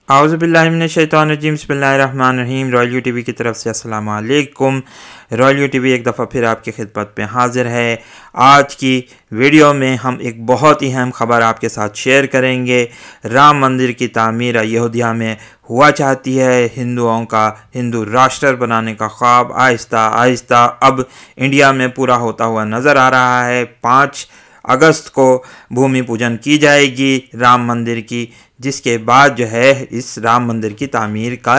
आउज़ुबिल्लाहिमिनश्शैतानिर्रजीम बिस्मिल्लाहिर्रहमानिर्रहीम। Royal TV की तरफ से अस्सलाम वालेकुम। रॉयल टीवी एक दफ़ा फिर आपकी खिदमत में हाज़िर है। आज की वीडियो में हम एक बहुत ही अहम ख़बर आपके साथ शेयर करेंगे। राम मंदिर की तामीर अयोध्या में हुआ चाहती है। हिंदुओं का हिंदू राष्ट्र बनाने का ख्वाब आहिस्ता आहिस्ता अब इंडिया में पूरा होता हुआ नज़र आ रहा है। 5 अगस्त को भूमि पूजन की जाएगी राम मंदिर की, जिसके बाद जो है इस राम मंदिर की तामीर का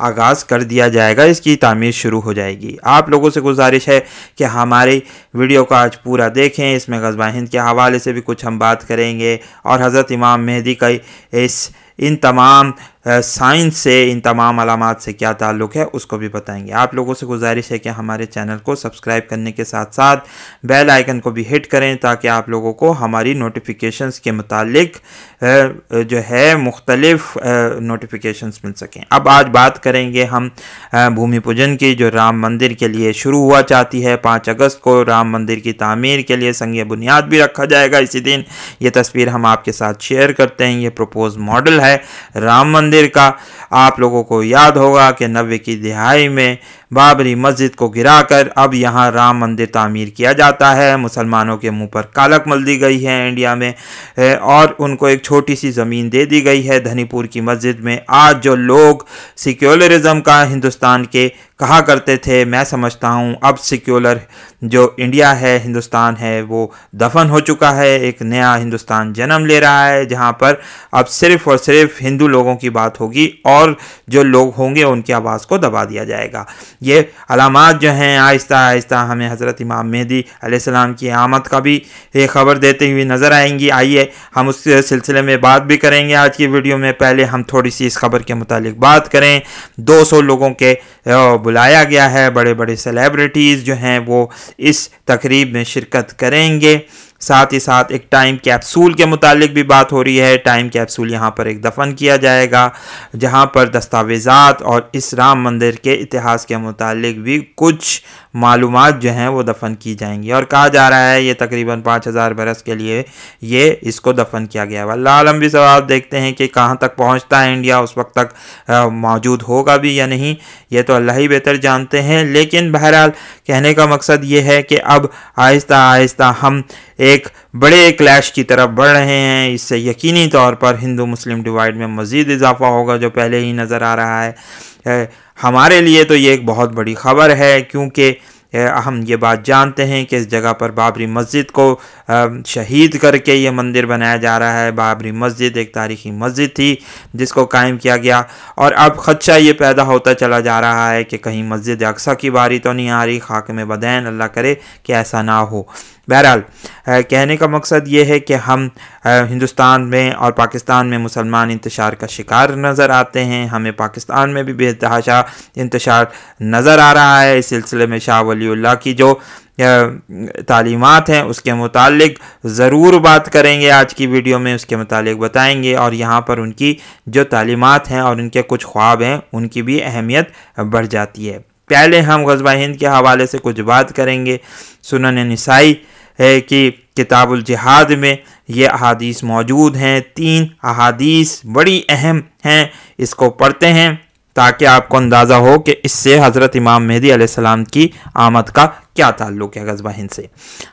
आगाज़ कर दिया जाएगा, इसकी तामीर शुरू हो जाएगी। आप लोगों से गुजारिश है कि हमारी वीडियो को आज पूरा देखें। इसमें ग़ज़वा हिंद के हवाले से भी कुछ हम बात करेंगे और हज़रत इमाम मेहदी का इन तमाम साइंस से, इन तमाम अलामात से क्या ताल्लुक़ है उसको भी बताएंगे। आप लोगों से गुजारिश है कि हमारे चैनल को सब्सक्राइब करने के साथ साथ बेल आइकन को भी हिट करें ताकि आप लोगों को हमारी नोटिफिकेशंस के मुतालिक जो है मुख्तलिफ नोटिफिकेशंस मिल सकें। अब आज बात करेंगे हम भूमि पूजन की, जो राम मंदिर के लिए शुरू हुआ चाहती है। 5 अगस्त को राम मंदिर की तामीर के लिए संग बुनियाद भी रखा जाएगा इसी दिन। ये तस्वीर हम आपके साथ शेयर करते हैं। ये प्रपोज मॉडल है राम मंदिर का। आप लोगों को याद होगा कि 90 की दिहाई में बाबरी मस्जिद को गिराकर अब यहाँ राम मंदिर तामीर किया जाता है। मुसलमानों के मुंह पर कालक मल दी गई है इंडिया में और उनको एक छोटी सी ज़मीन दे दी गई है धनीपुर की मस्जिद में। आज जो लोग सेक्युलरिज्म का हिंदुस्तान के कहा करते थे, मैं समझता हूँ अब सेक्युलर जो इंडिया है, हिंदुस्तान है, वो दफन हो चुका है। एक नया हिंदुस्तान जन्म ले रहा है जहाँ पर अब सिर्फ़ और सिर्फ हिंदू लोगों की बात होगी और जो लोग होंगे उनकी आवाज़ को दबा दिया जाएगा। ये अलामात जो हैं आहिस्ता आहिस्ता हमें हज़रत इमाम मेहदी अलैहिस्सलाम की आमद का भी एक ख़बर देते हुए नज़र आएंगी। आइए हम उस सिलसिले में बात भी करेंगे आज की वीडियो में। पहले हम थोड़ी सी इस खबर के मुतालिक बात करें। 200 लोगों के बुलाया गया है, बड़े बड़े सेलिब्रिटीज़ जो हैं वो इस तकरीब में शिरकत करेंगे। साथ ही साथ एक टाइम कैप्सूल के मुतालिक भी बात हो रही है। टाइम कैप्सूल यहाँ पर एक दफन किया जाएगा जहाँ पर दस्तावेज़ात और इस राम मंदिर के इतिहास के मुतालिक भी कुछ मालूमात जो हैं वो दफन की जाएंगी और कहा जा रहा है ये तकरीबन 5000 बरस के लिए ये इसको दफन किया गया है। अल्लाह आलम भी सवाल देखते हैं कि कहाँ तक पहुँचता है इंडिया, उस वक्त तक मौजूद होगा भी या नहीं, ये तो अल्लाह ही बेहतर जानते हैं। लेकिन बहरहाल कहने का मकसद ये है कि अब आहिस्ता आहिस्ता हम एक बड़े क्लैश की तरफ बढ़ रहे हैं। इससे यकीनी तौर पर हिंदू मुस्लिम डिवाइड में मज़ीद इजाफा होगा जो पहले ही नज़र आ रहा है। हमारे लिए तो ये एक बहुत बड़ी ख़बर है क्योंकि हम ये बात जानते हैं कि इस जगह पर बाबरी मस्जिद को शहीद करके ये मंदिर बनाया जा रहा है। बाबरी मस्जिद एक तारीख़ी मस्जिद थी जिसको कायम किया गया और अब ख़दशा ये पैदा होता चला जा रहा है कि कहीं मस्जिद अक्सा की बारी तो नहीं आ रही। खाक में बदैन, अल्लाह करे कि ऐसा ना हो। बहरहाल कहने का मकसद ये है कि हम हिंदुस्तान में और पाकिस्तान में मुसलमान इंतशार का शिकार नज़र आते हैं। हमें पाकिस्तान में भी बेतहाशा इंतशार नज़र आ रहा है। इस सिलसिले में शाह वलीउल्लाह की जो तालीमात हैं उसके मुतालिक ज़रूर बात करेंगे आज की वीडियो में, उसके मुतालिक बताएंगे और यहाँ पर उनकी जो तालीमात हैं और उनके कुछ ख्वाब हैं उनकी भी अहमियत बढ़ जाती है। पहले हम ग़ज़वा हिंद के हवाले से कुछ बात करेंगे। सुनन निसाई की किताबुल जिहाद में ये अहादीस मौजूद हैं। 3 अहादीस बड़ी अहम हैं, इसको पढ़ते हैं ताकि आपको अंदाज़ा हो कि इससे हज़रत इमाम मेहदी अलैहिस्सलाम की आमद का क्या ताल्लुक़ है ग़ज़वा हिंद से।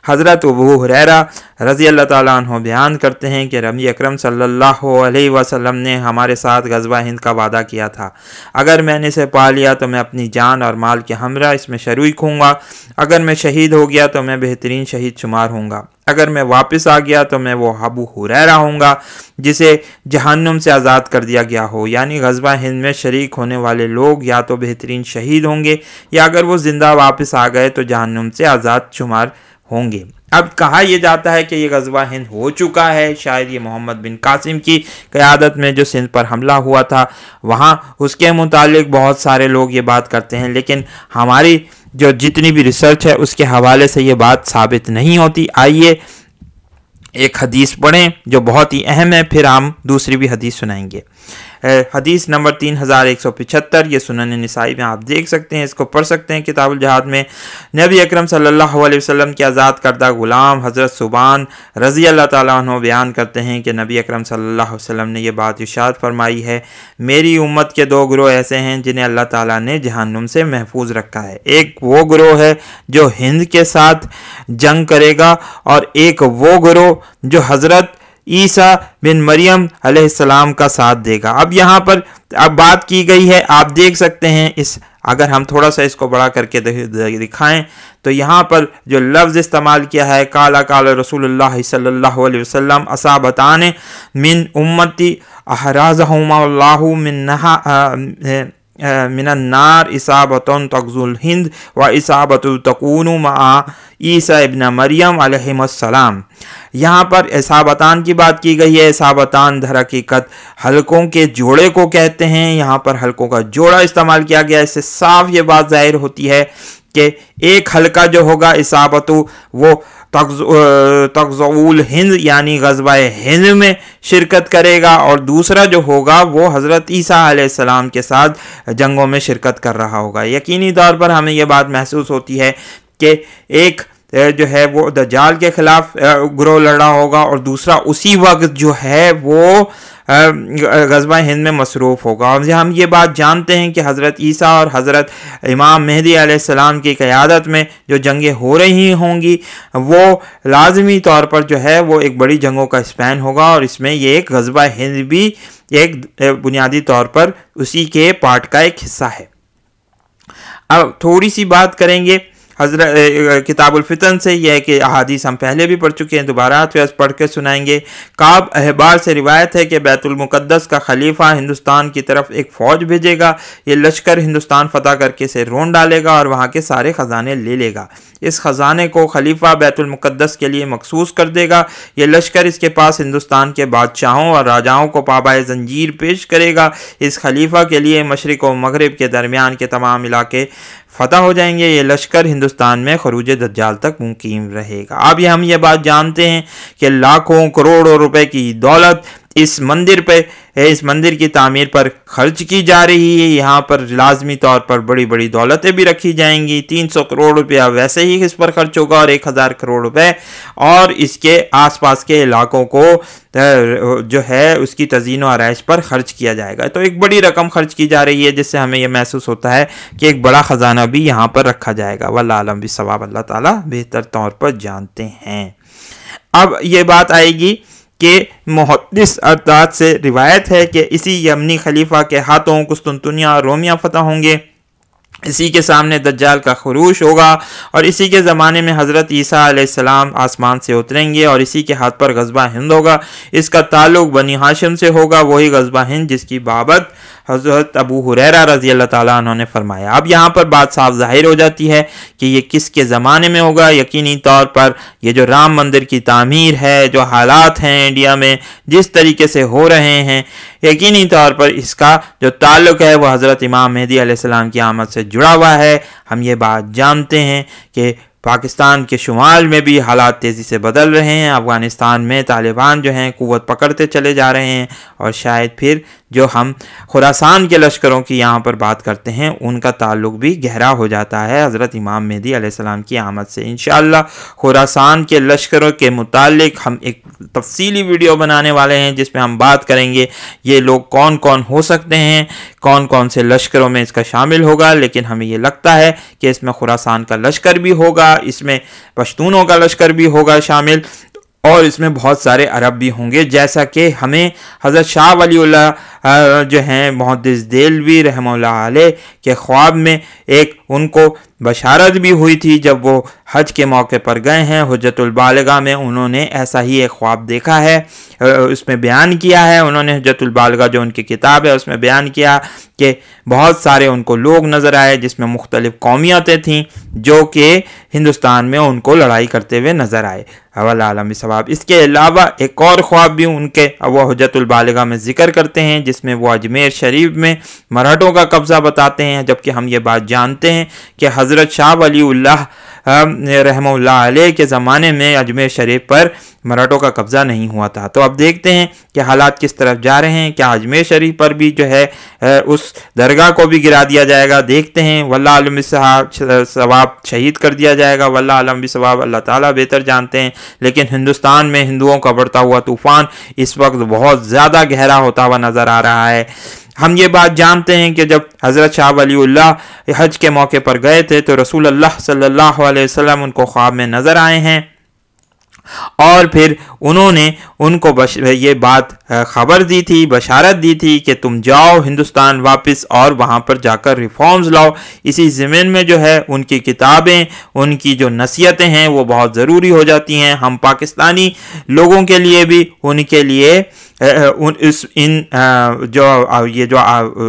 हज़रत अबू हुरैरा रज़ी अल्लाह ताला अन्हु बयान करते हैं कि नबी अकरम सल्लल्लाहु अलैहि वसल्लम ने हमारे साथ ग़ज़वा हिंद का वादा किया था, अगर मैंने इसे पा लिया तो मैं अपनी जान और माल के हमरा इसमें शरीक होऊंगा। अगर मैं शहीद हो गया तो मैं बेहतरीन शहीद शुमार होऊंगा। अगर मैं वापस आ गया तो मैं वो अबू हुरैरा होऊंगा जिसे जहन्नुम से आज़ाद कर दिया गया हो। यानी ग़ज़वा हिंद में शरीक होने वाले लोग या तो बेहतरीन शहीद होंगे या अगर वो ज़िंदा वापस आ गए तो जहन्नुम से आज़ाद शुमार होंगे। अब कहा यह जाता है कि ये ग़ज़वा हिंद हो चुका है। शायद ये मोहम्मद बिन कासिम की क़यादत में जो सिंध पर हमला हुआ था वहाँ उसके मुतालिक बहुत सारे लोग ये बात करते हैं, लेकिन हमारी जो जितनी भी रिसर्च है उसके हवाले से ये बात साबित नहीं होती। आइए एक हदीस पढ़ें जो बहुत ही अहम है, फिर हम दूसरी भी हदीस सुनाएंगे। हदीस नंबर 3175, ये सुनन निसाई में आप देख सकते हैं, इसको पढ़ सकते हैं किताबुल जहाद में। नबी अकरम सल्लल्लाहु अलैहि वसल्लम के आज़ाद करदा गुलाम हज़रत सुबान रज़ी अल्लाह ताला अन्हु बयान करते हैं कि नबी अकरम सल्लल्लाहु अलैहि वसल्लम ने यह बात इरशाद फरमाई है, मेरी उम्मत के दो ग्रोह ऐसे हैं जिन्हें अल्लाह ताला ने जहन्नुम से महफूज रखा है। एक वो ग्रोह है जो हिंद के साथ जंग करेगा, और एक वो ग्रोह जो हज़रत ईसा बिन मरियम अलैहिस्सलाम का साथ देगा। अब यहाँ पर अब बात की गई है, आप देख सकते हैं, इस अगर हम थोड़ा सा इसको बड़ा करके दिखाएं तो यहाँ पर जो लफ्ज़ इस्तेमाल किया है, काला काला रसूलुल्लाह सल्लल्लाहु अलैहि वसल्लम असाबतान मिन उम्मती अहराज़हुमुल्लाहु मिनन्नार इसाबतुन तग़ज़ुल हिंद व इसाबतु तकूनु मा ईसा इब्न मरियम अलैहिस्सलाम। यहाँ पर इसाबतान की बात की गई है। इसाबतान दर हकीकत हलकों के जोड़े को कहते हैं, यहाँ पर हलकों का जोड़ा इस्तेमाल किया गया। इससे साफ ये बात जाहिर होती है कि एक हल्का जो होगा इसाबतु वो तग़ज़ुल हिंद यानी ग़ज़वा हिंद में शिरकत करेगा, और दूसरा जो होगा वो हज़रत ईसा अलैहिस्सलाम के साथ जंगों में शिरकत कर रहा होगा। यकीनी तौर पर हमें यह बात महसूस होती है कि एक जो है वो दज्जाल के ख़िलाफ़ ग्रोह लड़ा होगा, और दूसरा उसी वक्त जो है वो ग़ज़वा हिंद में मसरूफ़ होगा। और हम ये बात जानते हैं कि हज़रत ईसा और हज़रत इमाम मेहदी अलैहिस्सलाम की क़यादत में जो जंगें हो रही होंगी वो लाज़मी तौर पर जो है वो एक बड़ी जंगों का स्पैन होगा, और इसमें ये एक ग़ज़वा हिंद भी एक बुनियादी तौर पर उसी के पार्ट का एक हिस्सा है। अब थोड़ी सी बात करेंगे हज़रत किताबुल फितन से, यह है कि अहादीस हम पहले भी पढ़ चुके हैं, दोबारा पढ़ के सुनाएंगे। काब अहबार से रिवायत है कि बैतुल मुक़द्दस का खलीफा हिंदुस्तान की तरफ एक फ़ौज भेजेगा। ये लश्कर हिंदुस्तान फ़तह करके इसे रोन डालेगा और वहाँ के सारे ख़जाने ले लेगा। इस ख़जाने को खलीफा बैतुल मुक़द्दस के लिए मखसूस कर देगा। ये लश्कर इसके पास हिंदुस्तान के बादशाहों और राजाओं को पाबाए ज़ंजीर पेश करेगा। इस खलीफा के लिए मशरिक़ व मग़रिब के दरमियान के तमाम इलाके फ़तह हो जाएंगे। ये लश्कर हिंदुस्तान में खरूज दज्जाल तक मुकीम रहेगा। अब हम ये बात जानते हैं कि लाखों करोड़ों रुपए की दौलत इस मंदिर की तामीर पर खर्च की जा रही है। यहाँ पर लाजमी तौर पर बड़ी बड़ी दौलतें भी रखी जाएंगी। 300 करोड़ रुपया वैसे ही इस पर खर्च होगा, और 1000 करोड़ रुपए और इसके आसपास के इलाकों को जो है उसकी तज़ीन व आराइश पर खर्च किया जाएगा। तो एक बड़ी रकम खर्च की जा रही है, जिससे हमें यह महसूस होता है कि एक बड़ा ख़जाना भी यहाँ पर रखा जाएगा। वल्लाह आलम बिस्सवाब, अल्लाह ताला बेहतर तौर पर जानते हैं। अब ये बात आएगी कि मुहद्दिस अरदाद से रिवायत है कि इसी यमनी खलीफा के हाथों कुस्तुनतुनिया और रोमिया फतह होंगे। इसी के सामने दज्जाल का खुरूज होगा, और इसी के ज़माने में हज़रत ईसा अलैहिस्सलाम आसमान से उतरेंगे, और इसी के हाथ पर ग़ज़वा हिंद होगा। इसका ताल्लुक़ बनी हाशिम से होगा, वही ग़ज़वा हिंद जिसकी बाबत हज़रत अबू हुरैरा रज़ी अल्लाह ताला अन्हु ने फरमाया। अब यहाँ पर बात साफ ज़ाहिर हो जाती है कि ये किसके ज़माने में होगा। यकीनी तौर पर ये जो राम मंदिर की तामीर है, जो हालात हैं इंडिया में जिस तरीके से हो रहे हैं, यकीनी तौर पर इसका जो ताल्लुक़ है वह हज़रत इमाम मेहदी अलैहिस्सलाम की आमद से जुड़ा हुआ है। हम ये बात जानते हैं कि पाकिस्तान के शुमाल में भी हालात तेज़ी से बदल रहे हैं। अफ़गानिस्तान में तालिबान जो हैं क़ुव्वत पकड़ते चले जा रहे हैं, और शायद फिर जो हम खुरासान के लश्करों की यहाँ पर बात करते हैं उनका ताल्लुक़ भी गहरा हो जाता है हज़रत इमाम मेहदी अलैहिस्सलाम की आमद से। इंशाअल्लाह खुरासान के लश्करों के मुतालिक हम एक तफसीली वीडियो बनाने वाले हैं, जिसमें हम बात करेंगे ये लोग कौन कौन हो सकते हैं, कौन कौन से लश्करों में इसका शामिल होगा। लेकिन हमें ये लगता है कि इसमें खुरासान का लश्कर भी होगा, इसमें पश्तूनों का लश्कर भी होगा शामिल, और इसमें बहुत सारे अरब भी होंगे। जैसा कि हमें हज़रत शाह वलीउल्लाह जो हैं मुहद्दिस देलवी रहमतुल्लाह अलैह के ख्वाब में एक उनको बशारत भी हुई थी। जब वो हज के मौके पर गए हैं हुज्जतुल बालिगा में, उन्होंने ऐसा ही एक ख्वाब देखा है, उसमें बयान किया है उन्होंने। हुज्जतुल बालिगा जो उनकी किताब है उसमें बयान किया कि बहुत सारे उनको लोग नज़र आए जिसमें मुख्तलिफ़ कौमियतें थीं जो कि हिंदुस्तान में उनको लड़ाई करते हुए नज़र आए। वल्लाह आलम बिस्सवाब। इसके अलावा एक और ख्वाब भी उनके वो हुज्जतुल बालिगा में ज़िक्र करते हैं, जिसमें वो अजमेर शरीफ में मराठों का कब्ज़ा बताते हैं। जबकि हम ये बात जानते हैं कि हज़रत शाह वलीउल्लाह रहमतुल्लाह अलैह के ज़माने में अजमेर शरीफ पर मराठों का कब्ज़ा नहीं हुआ था। तो अब देखते हैं कि हालात किस तरफ जा रहे हैं। क्या अजमेर शरीफ पर भी जो है उस दरगाह को भी गिरा दिया जाएगा, देखते हैं। वल्लाह आलम बिस्सवाब, शहीद कर दिया जाएगा, वल्लाह आलम बिस्सवाब, अल्लाह ताला बेहतर जानते हैं। लेकिन हिंदुस्तान में हिंदुओं का बढ़ता हुआ तूफ़ान इस वक्त बहुत ज़्यादा गहरा होता हुआ नज़र आ रहा है। हम ये बात जानते हैं कि जब हज़रत शाह वलीउल्लाह हज के मौके पर गए थे तो रसूल अल्लाह सल्लल्लाहु अलैहि वसल्लम उनको ख्वाब में नज़र आए हैं और फिर उन्होंने उनको ये बात खबर दी थी, बशारत दी थी कि तुम जाओ हिंदुस्तान वापस और वहाँ पर जाकर रिफॉर्म्स लाओ। इसी ज़मीन में जो है उनकी किताबें, उनकी जो नसीहतें हैं वो बहुत ज़रूरी हो जाती हैं। हम पाकिस्तानी लोगों के लिए भी उनके लिए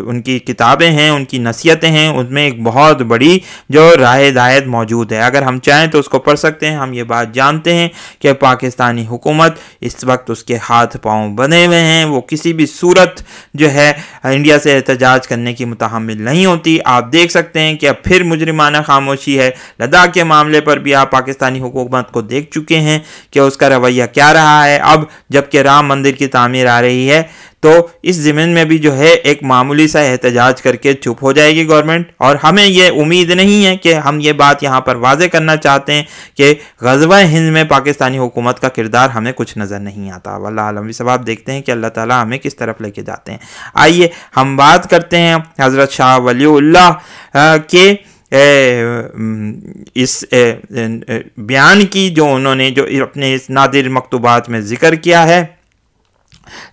उनकी किताबें हैं, उनकी नसीहतें हैं, उनमें एक बहुत बड़ी जो राह हिदायत मौजूद है। अगर हम चाहें तो उसको पढ़ सकते हैं। हम ये बात जानते हैं कि पाकिस्तानी हुकूमत इस वक्त उसके हाथ पांव बंधे हुए हैं, वो किसी भी सूरत जो है इंडिया से एहतजाज करने की मुतहम्मिल नहीं होती। आप देख सकते हैं कि अब फिर मुजरिमाना खामोशी है। लद्दाख के मामले पर भी आप पाकिस्तानी हुकूमत को देख चुके हैं कि उसका रवैया क्या रहा है। अब जबकि राम मंदिर की तामीर आ रही है तो इस ज़मीन में भी जो है एक मामूली सा एहतजाज करके चुप हो जाएगी गवर्नमेंट। और हमें ये उम्मीद नहीं है कि हम ये बात यहाँ पर वाज़े करना चाहते हैं कि ग़ज़वा हिंद में पाकिस्तानी हुकूमत का किरदार हमें कुछ नज़र नहीं आता। वल्लाह आलम बिस्सवाब, देखते हैं कि अल्लाह ताला हमें किस तरफ लेके जाते हैं। आइए हम बात करते हैं हज़रत शाह वलीउल्लाह के इस बयान की जो उन्होंने जो अपने इस नादिर मकतूबात में ज़िक्र किया है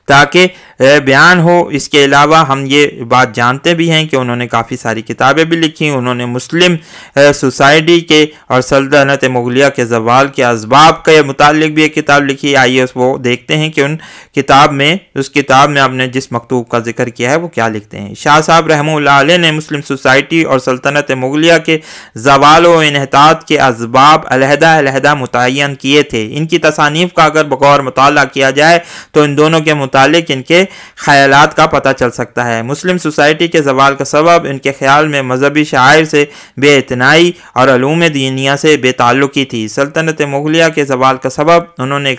ताकि बयान हो। इसके अलावा हम ये बात जानते भी हैं कि उन्होंने काफ़ी सारी किताबें भी लिखी। उन्होंने मुस्लिम सोसाइटी के और सल्तनत मुगलिया के ज़वाल के असबाब के मुतालिक भी एक किताब लिखी। आइए वो देखते हैं कि उस किताब में आपने जिस मकतूब का जिक्र किया है वो क्या लिखते हैं। शाह साहब रहमतुल्लाह अलैह ने मुस्लिम सोसाइटी और सल्तनत मुगलिया के ज़वाल व इन्हतात के असबाब अलहदा मुतय्यन किए थे। इनकी तसानीफ़ का अगर बगौर मुताला किया जाए तो इन दोनों के मुतालिक इनके ख्यालात का पता चल सकता है। मुस्लिम सोसाइटी के ज़वाल का सबब इनके ख्याल में मजहबी शायर से बेइतनाई और अलूम दीनिया से बेताल्लुकी थी। सल्तनत मुगलिया के ज़वाल का सबब उन्होंने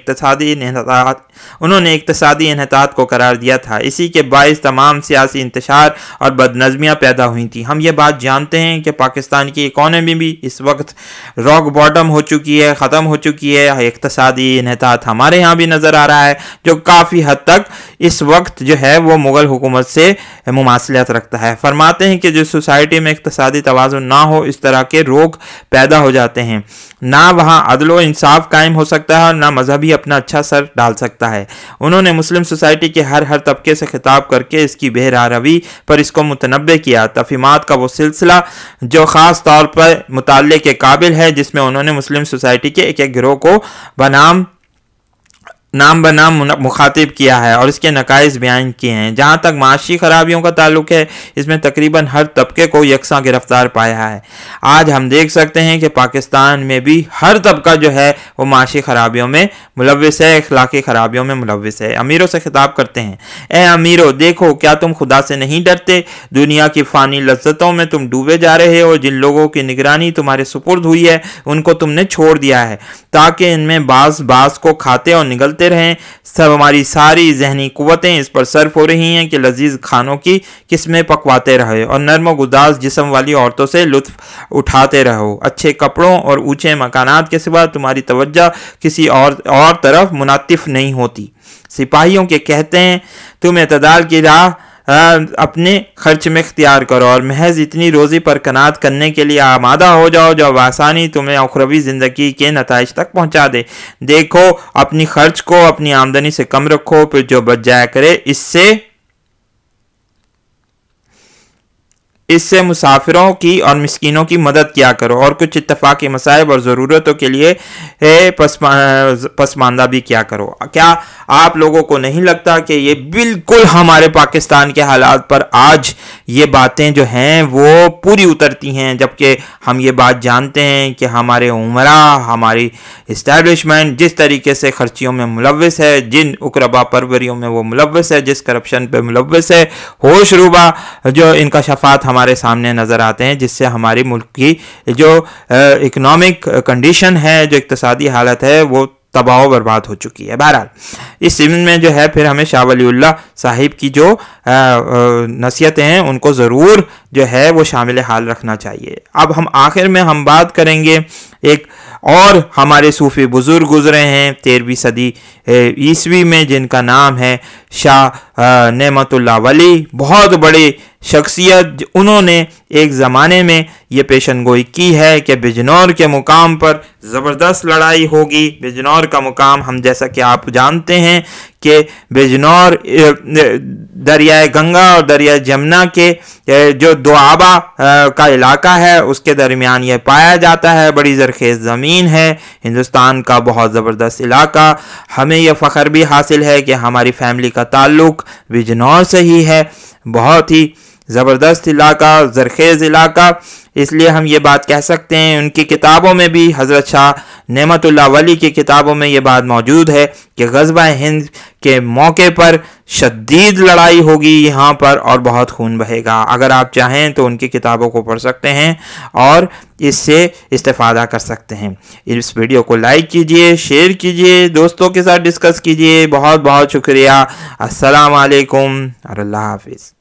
इक्तसादी इन्हतात को करार दिया था। इसी के बाइस तमाम सियासी इंतशार और बदनज़मियाँ पैदा हुई थी। हम ये बात जानते हैं कि पाकिस्तान की इकॉनमी भी इस वक्त रॉक बॉटम हो चुकी है, ख़त्म हो चुकी है। इक्तसादी इन्हतात हमारे यहाँ भी नज़र आ रहा है जो काफ़ी हद तक इस वक्त जो है वो मुग़ल हुकूमत से मुमासलत रखता है। फरमाते हैं कि जो सोसाइटी में इक्तसादी तवाज़ुन ना हो इस तरह के रोग पैदा हो जाते हैं। ना वहाँ अदल व इंसाफ कायम हो सकता है और ना मजहबी अपना अच्छा सर डाल सकता है। उन्होंने मुस्लिम सोसाइटी के हर तबके से खिताब करके इसकी बेहरारवी पर इसको मुतनब्बे किया। तफहीमात का वो सिलसिला जो ख़ास तौर पर मुताले के काबिल है, जिसमें उन्होंने मुस्लिम सोसाइटी के एक गिरोह को नाम बनाम मुखातिब किया है और इसके नकाइज बयान किए हैं। जहाँ तक माशी खराबियों का ताल्लुक है, इसमें तकरीबन हर तबके को यकसां गिरफ्तार पाया है। आज हम देख सकते हैं कि पाकिस्तान में भी हर तबका जो है वो माशी खराबियों में मुलव्विस है, अखलाकी खराबियों में मुलव्विस है। अमीरों से खिताब करते हैं, ए अमीरों देखो, क्या तुम खुदा से नहीं डरते? दुनिया की फ़ानी लज्जतों में तुम डूबे जा रहे हो। जिन लोगों की निगरानी तुम्हारे सुपुर्द हुई है उनको तुमने छोड़ दिया है ताकि इनमें बास को खाते और निगलते रहें। सब हमारी सारी जहनी कुव्वतें इस पर सर्फ हो रही हैं कि लजीज खानों की किस्में पकवाते रहे और नर्म गुदाज जिस्म वाली औरतों से लुत्फ उठाते रहो। अच्छे कपड़ों और ऊंचे मकानात के सिवा तुम्हारी तवज्जो किसी और तरफ मुनातिफ नहीं होती। सिपाहियों के कहते हैं, तुम एतदाल की राह अपने खर्च में इख्तियार करो और महज इतनी रोज़ी पर कनात करने के लिए आमादा हो जाओ जो आसानी तुम्हें उखरवी ज़िंदगी के नताइज तक पहुंचा दे। देखो, अपनी खर्च को अपनी आमदनी से कम रखो, फिर जो बच जाया करे इससे मुसाफिरों की और मिस्कीनों की मदद किया करो और कुछ इत्तफाकी मसाइब और ज़रूरतों के लिए पसमानदा भी किया करो। क्या आप लोगों को नहीं लगता कि ये बिल्कुल हमारे पाकिस्तान के हालात पर आज ये बातें जो हैं वो पूरी उतरती हैं, जबकि हम ये बात जानते हैं कि हमारे उमरा, हमारी इस्टेब्लिशमेंट जिस तरीके से खर्चियों में मुलव्वस है, जिन उकरबा परवरियों में वो मुलव्वस है, जिस करप्शन पे मुलव्वस है, होश रुबा जो इनका शफात हमारे सामने नज़र आते हैं, जिससे हमारी मुल्क की जो इकनॉमिक कंडीशन है, जो इक्तसादी हालत है, वो तबाह बर्बाद हो चुकी है। बहरहाल इस सिलसिले में जो है फिर हमें शाह वलीउल्लाह साहिब की जो नसीहतें हैं उनको ज़रूर जो है वो शामिल हाल रखना चाहिए। अब हम आखिर में हम बात करेंगे एक और हमारे सूफ़ी बुज़ुर्ग गुज़रे हैं 13वीं सदी ईस्वी में, जिनका नाम है शाह नेमतुल्लाह वली। बहुत बड़े शख्सियत, उन्होंने एक ज़माने में ये पेशन गोई की है कि बिजनौर के मुकाम पर ज़बरदस्त लड़ाई होगी। बिजनौर का मुकाम हम जैसा कि आप जानते हैं कि बिजनौर दरियाए गंगा और दरिया जमुना के जो दोआबा का इलाका है उसके दरमियान ये पाया जाता है। बड़ी ज़रखेज़ ज़मीन है, हिंदुस्तान का बहुत ज़बरदस्त इलाका। हमें यह फ़ख्र भी हासिल है कि हमारी फैमिली का ताल्लुक़ बिजनौर से ही है। बहुत ही ज़बरदस्त इलाका, ज़रखेज़ इलाका, इसलिए हम ये बात कह सकते हैं। उनकी किताबों में भी, हज़रत शाह नेमतुल्लाह वली की किताबों में ये बात मौजूद है कि ग़ज़वा हिंद के मौके पर शदीद लड़ाई होगी यहाँ पर और बहुत खून बहेगा। अगर आप चाहें तो उनकी किताबों को पढ़ सकते हैं और इससे इस्तेफ़ादा कर सकते हैं। इस वीडियो को लाइक कीजिए, शेयर कीजिए, दोस्तों के साथ डिस्कस कीजिए। बहुत बहुत शुक्रिया। अस्सलाम वालेकुम और अल्लाह हाफ़िज़।